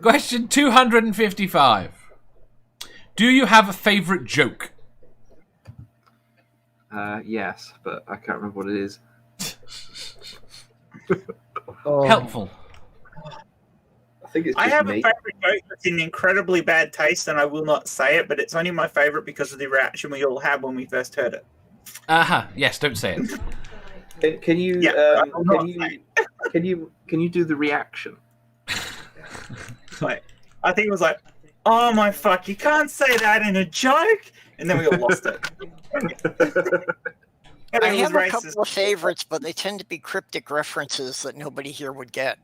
Question 255. Do you have a favourite joke? Yes, but I can't remember what it is. Helpful. I think it's I just have me. a favourite joke that's in incredibly bad taste, and I will not say it, but it's only my favourite because of the reaction we all had when we first heard it. Yes, don't say it. Can you Yeah, I will not can you do the reaction? Like, I think it was like, oh my fuck, you can't say that in a joke, and then we all lost it. I have a couple of favorites, but they tend to be cryptic references that nobody here would get.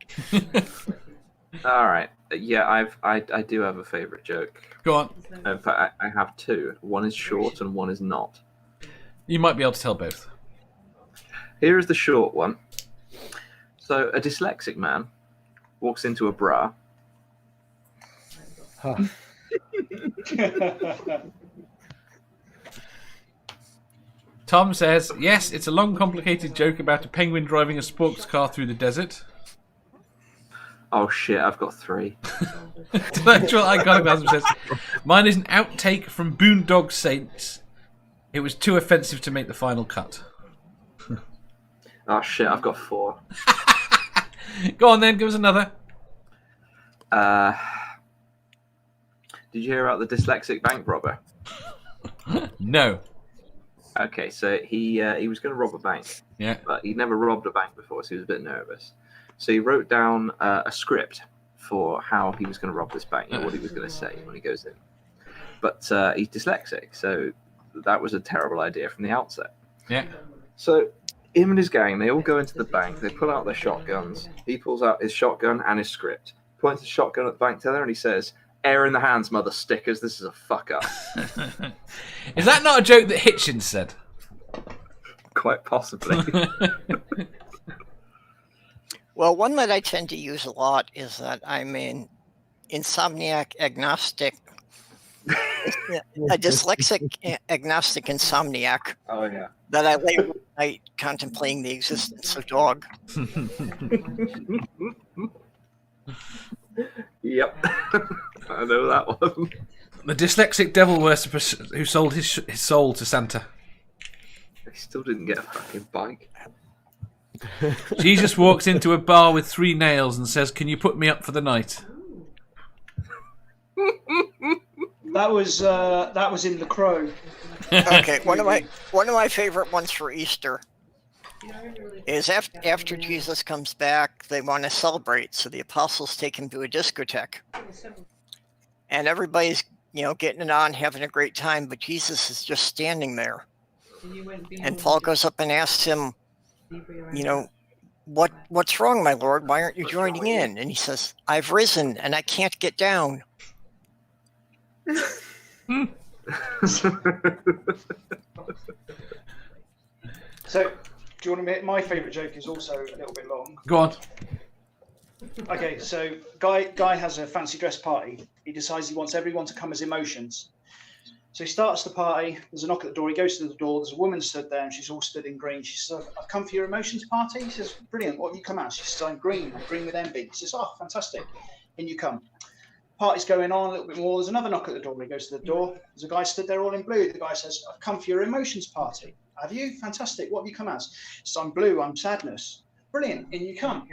All right. Yeah, I do have a favorite joke. Go on. In fact, I have two. One is short and one is not. You might be able to tell both. Here is the short one. So, a dyslexic man walks into a bar. Huh. Tom says, yes, it's a long, complicated joke about a penguin driving a sports car through the desert. Oh shit, I've got three. Intellectual Iconoclasm says, mine is an outtake from Boondog Saints. It was too offensive to make the final cut. Oh shit, I've got four. Go on then, give us another. Did you hear about the dyslexic bank robber? No. Okay, so he was going to rob a bank. Yeah. But he'd never robbed a bank before, so he was a bit nervous. So he wrote down a script for how he was going to rob this bank and what he was going to say when he goes in. But he's dyslexic, so that was a terrible idea from the outset. Yeah. So him and his gang, they all go into the bank. They pull out their shotguns. He pulls out his shotgun and his script, points the shotgun at the bank teller, and he says, "Air in the hands, mother stickers. This is a fuck up." Is that not a joke that Hitchens said? Quite possibly. Well, one that I tend to use a lot is that I'm an insomniac agnostic, a dyslexic agnostic insomniac. Oh, yeah. That I lay at night contemplating the existence of dog. Yep. I know that one. The dyslexic devil worshipper who sold his soul to Santa. He still didn't get a fucking bike. Jesus walks into a bar with 3 nails and says, "Can you put me up for the night?" That was in The Crow. Okay, one of my favorite ones for Easter is after Jesus comes back, they want to celebrate, so the apostles take him to a discotheque, and everybody's getting it on, having a great time, but Jesus is just standing there, and Paul goes up and asks him, what's wrong, my Lord? Why aren't you joining in? And he says, "I've risen and I can't get down." So, do you want to admit my favourite joke is also a little bit long? Go on. Okay, so guy has a fancy dress party. He decides he wants everyone to come as emotions. So he starts the party. There's a knock at the door. He goes to the door. There's a woman stood there, and she's all stood in green. She says, "I've come for your emotions party." He says, "Brilliant. What have you come as?" She says, "I'm green. I'm green with envy." He says, "Oh, fantastic. In you come." Party's going on a little bit more. There's another knock at the door. He goes to the door. There's a guy stood there all in blue. The guy says, "I've come for your emotions party." "Have you? Fantastic. What have you come as?" He says, "I'm blue. I'm sadness." "Brilliant. In you come."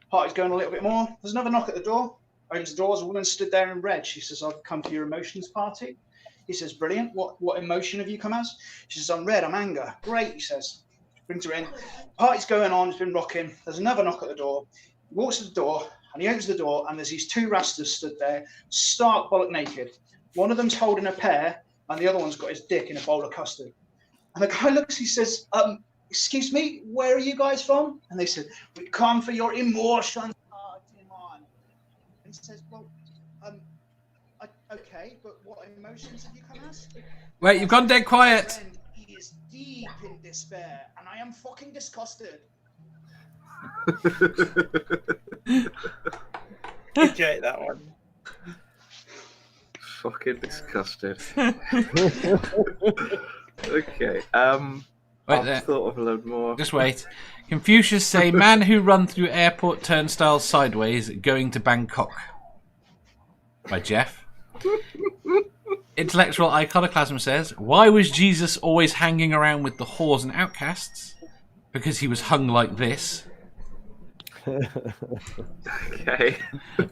Party's going a little bit more. There's another knock at the door. Opens the door. There's a woman stood there in red. She says, "I've come for your emotions party." He says, "Brilliant. What emotion have you come as?" She says, "I'm red. I'm anger." "Great," he says. Brings her in. Party's going on. It's been rocking. There's another knock at the door. He walks to the door and he opens the door, and there's these 2 rastas stood there, stark bollock naked. One of them's holding a pear and the other one's got his dick in a bowl of custard. And the guy looks, he says, "Excuse me, where are you guys from?" And they said, "We come for your emotions party, man." And he says, "Well, okay, but what emotions have you come as?" Wait, you've gone dead quiet. "And he is deep in despair, and I am fucking disgusted." Good joke, that one. Fucking disgusted. Okay. Wait I've there. thought of a load more. Just wait. Confucius say, "Man who run through airport turnstiles sideways going to Bangkok." by Jeff. Intellectual Iconoclasm says, why was Jesus always hanging around with the whores and outcasts? Because he was hung like this. Okay.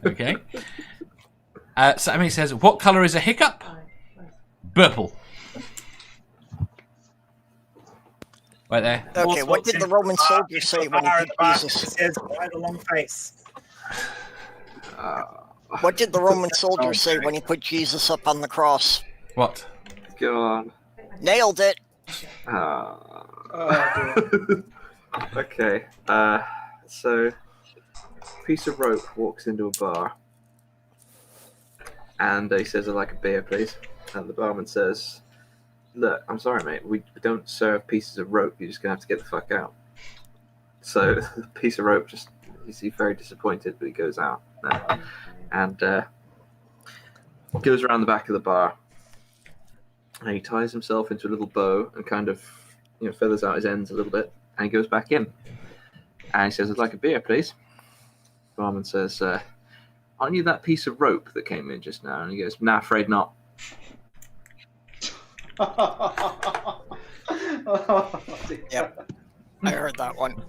Okay. Sammy says, what colour is a hiccup? Purple. Right there. Okay, what did the Roman soldier say when he put Jesus? It says, "Why the long face?" What did the Roman soldier say when he put Jesus up on the cross? What? Go on. Nailed it. Okay. So, piece of rope walks into a bar, and he says, "I'd like a beer, please." And the barman says, "Look, I'm sorry, mate. We don't serve pieces of rope. You're just gonna have to get the fuck out." So the piece of rope he's very disappointed, but he goes out and goes around the back of the bar, and he ties himself into a little bow and kind of feathers out his ends a little bit, and he goes back in, and he says, "I'd like a beer, please." The barman says, "Aren't you that piece of rope that came in just now?" And he goes, "Nah, afraid not." Yep, I heard that one.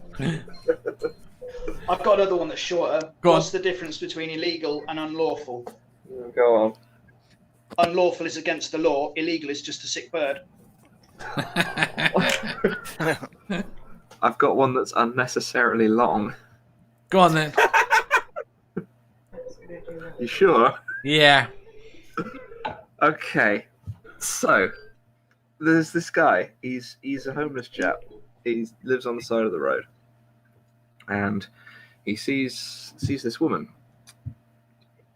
I've got another one that's shorter. Go on. What's the difference between illegal and unlawful? Go on. Unlawful is against the law. Illegal is just a sick bird. I've got one that's unnecessarily long. Go on then. You sure? Yeah. Okay. So, there's this guy. He's a homeless chap. He lives on the side of the road, and he sees this woman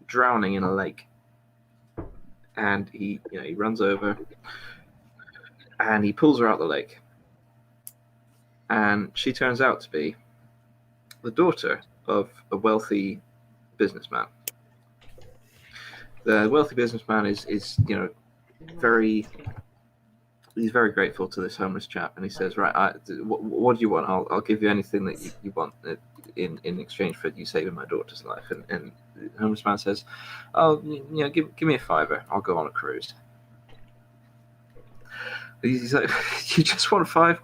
drowning in a lake, and he runs over, and he pulls her out the lake, and she turns out to be the daughter of a wealthy businessman. The wealthy businessman is he's very grateful to this homeless chap, and he says, "Right, what do you want? I'll give you anything that you want in exchange for you saving my daughter's life." And the homeless man says, "Oh, give me a $5. I'll go on a cruise." He's like, "You just want £5?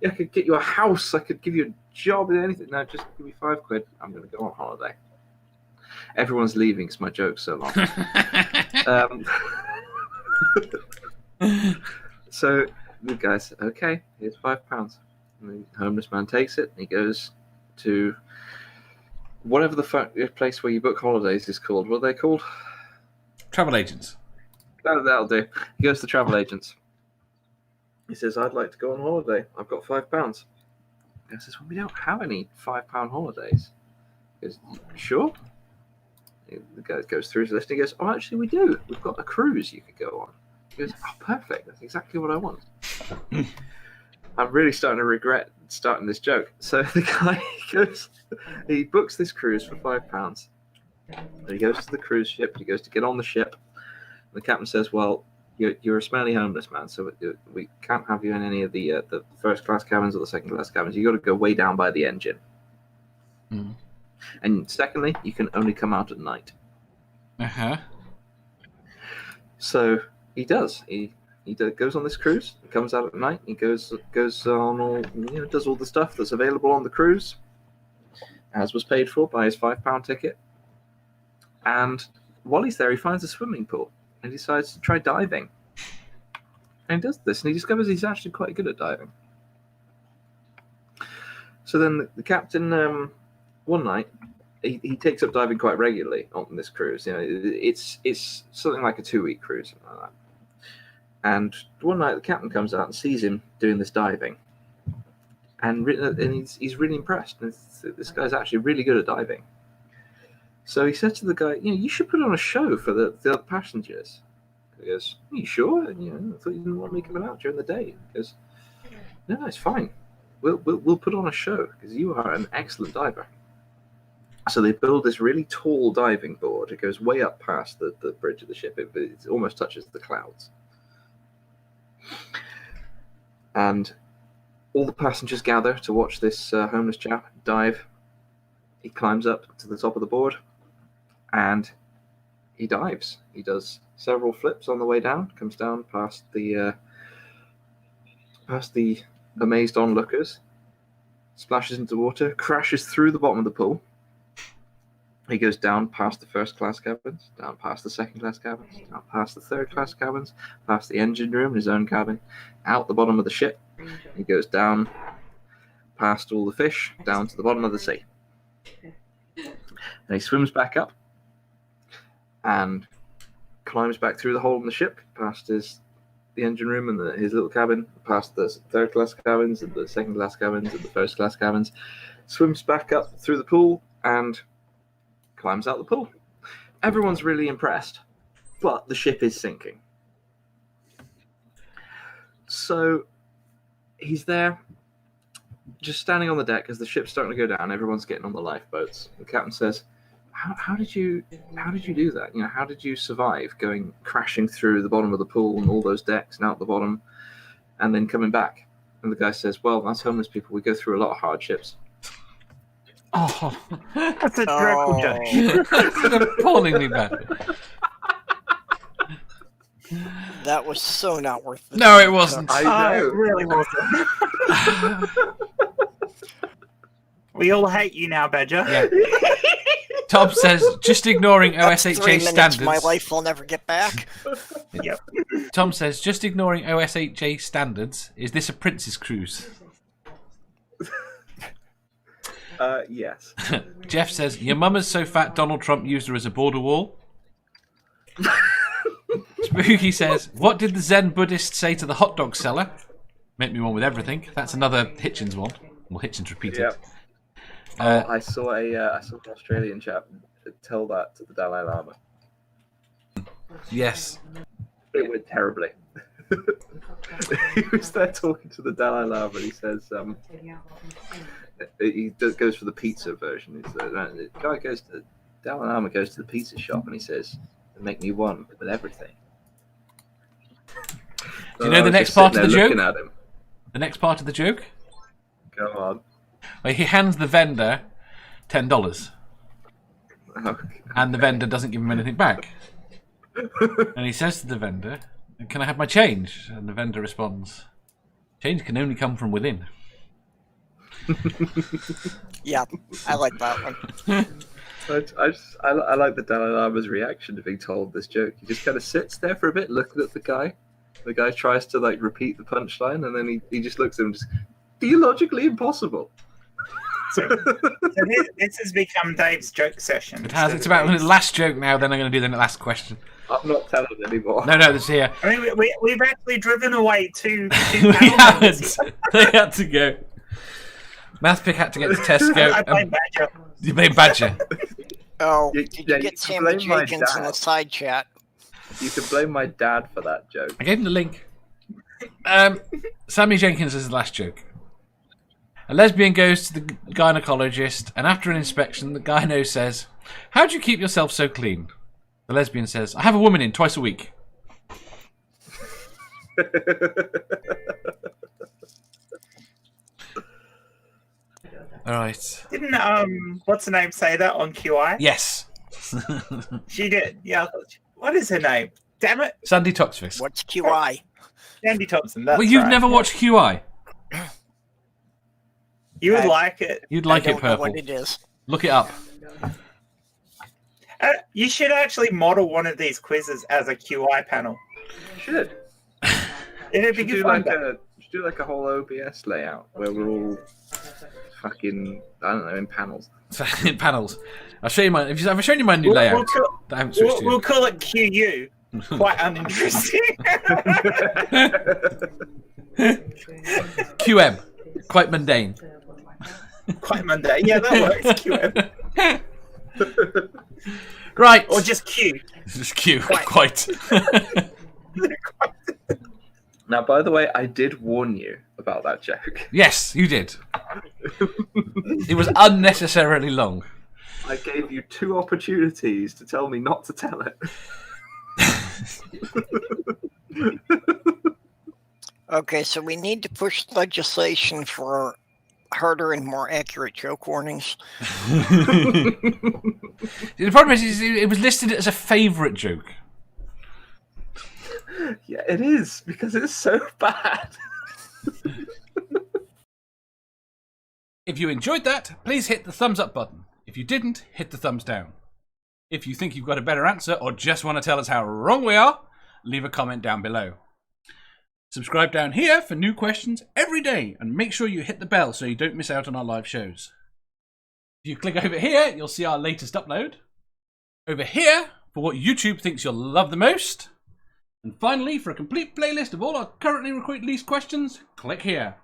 I could get you a house. I could give you a job and anything. No, just give me £5. I'm going to go on holiday. Everyone's leaving because my joke's so long." So the guy said, "Okay, here's £5." And the homeless man takes it, and he goes to whatever the place where you book holidays is called. What are they called? Travel agents. That'll do. He goes to travel agents. He says, "I'd like to go on holiday. I've got £5." The guy says, "Well, we don't have any £5 holidays." He goes, "You sure?" The guy goes through his list, and he goes, "Oh, actually, we do. We've got a cruise you could go on." He goes, "Oh, perfect. That's exactly what I want." I'm really starting to regret starting this joke. So the guy he books this cruise for £5. And he goes to the cruise ship. He goes to get on the ship. The captain says, "Well, you're a smelly homeless man, so we can't have you in any of the first class cabins or the second class cabins. You got to go way down by the engine. Mm. And secondly, you can only come out at night." Uh-huh. So he does. He goes on this cruise. He comes out at night. He goes on all does all the stuff that's available on the cruise, as was paid for by his £5 ticket. And while he's there, he finds a swimming pool and decides to try diving. And he does this, and he discovers he's actually quite good at diving. So then the captain, one night, he takes up diving quite regularly on this cruise. It's something like a 2-week cruise, something like that. And one night the captain comes out and sees him doing this diving, and he's really impressed. And this guy's actually really good at diving. So he said to the guy, "You should put on a show for the other passengers." He goes, "Are you sure? I thought you didn't want me coming out during the day." He goes, "No, it's fine. We'll put on a show because you are an excellent diver." So they build this really tall diving board. It goes way up past the bridge of the ship. It almost touches the clouds. And all the passengers gather to watch this homeless chap dive. He climbs up to the top of the board, and he dives. He does several flips on the way down, comes down past the amazed onlookers, splashes into the water, crashes through the bottom of the pool. He goes down past the first class cabins, down past the second class cabins, down past the third class cabins, past the engine room, his own cabin, out the bottom of the ship. He goes down past all the fish, down to the bottom of the sea. And he swims back up and climbs back through the hole in the ship, past the engine room and his little cabin, past the third class cabins and the second class cabins and the first class cabins, swims back up through the pool and climbs out the pool. Everyone's really impressed, but the ship is sinking. So he's there, just standing on the deck as the ship's starting to go down. Everyone's getting on the lifeboats. The captain says, How did you do that? You know, how did you survive going crashing through the bottom of the pool and all those decks and out the bottom and then coming back? And the guy says, well, as homeless people, we go through a lot of hardships. Oh, That's a dreadful joke. it's appallingly bad. That was so not worth it. No, it wasn't. I Oh, know. it really wasn't. We all hate you now, Badger. Yeah. Tom says, just ignoring That's 3 OSHA minutes standards. my life will never get back. Yep. Tom says, just ignoring OSHA standards, is this a Prince's cruise? Yes. Jeff says, your mum is so fat Donald Trump used her as a border wall. Spooky says, what did the Zen Buddhist say to the hot dog seller? Make me one with everything. That's another Hitchens one. Well, Hitchens repeated. Yep. I saw an Australian chap tell that to the Dalai Lama. Yes. It went terribly. He was there talking to the Dalai Lama, and he says, goes for the pizza version. The guy Dalai Lama goes to the pizza shop, and he says, make me one with everything. Do you know the next part of the joke? Looking at him. The next part of the joke? Go on. Well, he hands the vendor $10, Oh, and the vendor doesn't give him anything back. And he says to the vendor, can I have my change? And the vendor responds, change can only come from within. Yeah, I like that one. I like the Dalai Lama's reaction to being told this joke. He just kind of sits there for a bit, looking at the guy. The guy tries to repeat the punchline, and then he just looks at him, just theologically impossible. So this has become Dave's joke session. It has. It's about the last joke now. Then I'm going to do the last question. I'm not telling anymore. No, this here. I mean, we've actually driven away two We panel members. haven't. They had to go. Mathpick had to get to Tesco. I blame Badger. You made Badger. Oh, You- did yeah, you you get can Sammy blame my Jenkins in dad. the side chat? You can blame my dad for that joke. I gave him the link. Sammy Jenkins is the last joke. A lesbian goes to the gynecologist, and after an inspection, the gyno says, how do you keep yourself so clean? The lesbian says, I have a woman in twice a week. All right. Didn't what's her name say that on QI? Yes. She did. Yeah. What is her name? Damn it, Sandy Toxfist. What's QI? Andy Thompson. That's Well, you've right. never watched QI. You would I- like it. You'd like I it don't know purple. what it is. Look it up. You should actually model one of these quizzes as a QI panel. Should. It'd be Should good do fun. like a whole OBS layout where we're all fucking, I don't know, in panels. In panels. I'll show you my. Have I shown you my new layout? that I haven't switched We'll to. call it QU. Quite uninteresting. QM. Quite mundane. Quite mundane. Yeah, that works. QM. Right. Or just Q. Just Q. Quite. Now, by the way, I did warn you about that joke. Yes, you did. It was unnecessarily long. I gave you 2 opportunities to tell me not to tell it. Okay, so we need to push legislation for harder and more accurate joke warnings. The problem is it was listed as a favourite joke. Yeah, it is, because it's so bad. If you enjoyed that, please hit the thumbs up button. If you didn't, hit the thumbs down. If you think you've got a better answer or just want to tell us how wrong we are, leave a comment down below. Subscribe down here for new questions every day, and make sure you hit the bell so you don't miss out on our live shows. If you click over here, you'll see our latest upload. Over here, for what YouTube thinks you'll love the most. And finally, for a complete playlist of all our currently released questions, click here.